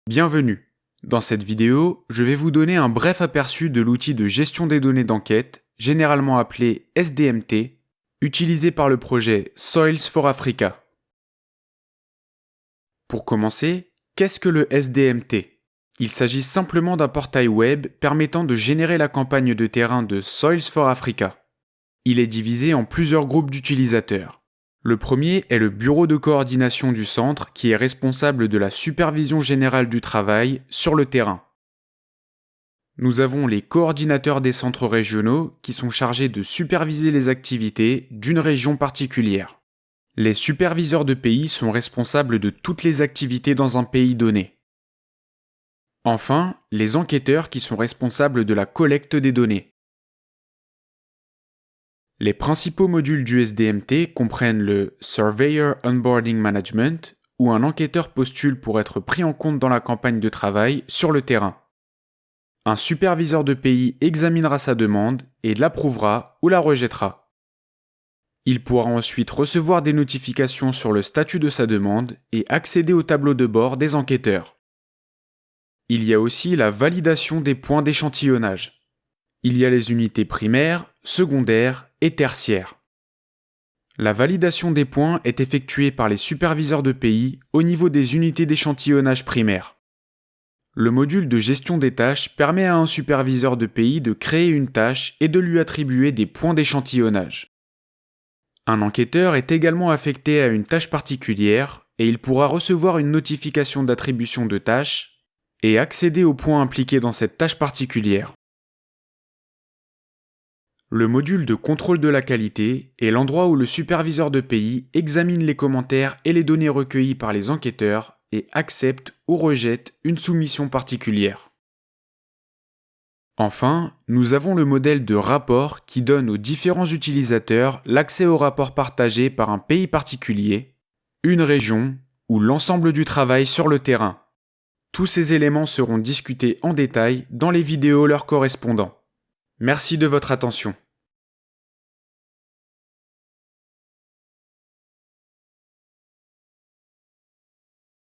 Bienvenue. Dans cette vidéo, je vais vous donner un bref aperçu de l'outil de gestion des données d'enquête, généralement appelé SDMT, utilisé par le projet Soils for Africa. Pour commencer, qu'est-ce que le SDMT ? Il s'agit simplement d'un portail web permettant de générer la campagne de terrain de Soils for Africa. Il est divisé en plusieurs groupes d'utilisateurs. Le premier est le bureau de coordination du centre qui est responsable de la supervision générale du travail sur le terrain. Nous avons les coordinateurs des centres régionaux qui sont chargés de superviser les activités d'une région particulière. Les superviseurs de pays sont responsables de toutes les activités dans un pays donné. Enfin, les enquêteurs qui sont responsables de la collecte des données. Les principaux modules du SDMT comprennent le Surveyor Onboarding Management, où un enquêteur postule pour être pris en compte dans la campagne de travail sur le terrain. Un superviseur de pays examinera sa demande et l'approuvera ou la rejettera. Il pourra ensuite recevoir des notifications sur le statut de sa demande et accéder au tableau de bord des enquêteurs. Il y a aussi la validation des points d'échantillonnage. Il y a les unités primaires, secondaires et tertiaires. La validation des points est effectuée par les superviseurs de pays au niveau des unités d'échantillonnage primaires. Le module de gestion des tâches permet à un superviseur de pays de créer une tâche et de lui attribuer des points d'échantillonnage. Un enquêteur est également affecté à une tâche particulière et il pourra recevoir une notification d'attribution de tâche et accéder aux points impliqués dans cette tâche particulière. Le module de contrôle de la qualité est l'endroit où le superviseur de pays examine les commentaires et les données recueillies par les enquêteurs et accepte ou rejette une soumission particulière. Enfin, nous avons le modèle de rapport qui donne aux différents utilisateurs l'accès aux rapports partagés par un pays particulier, une région ou l'ensemble du travail sur le terrain. Tous ces éléments seront discutés en détail dans les vidéos leur correspondant. Merci de votre attention.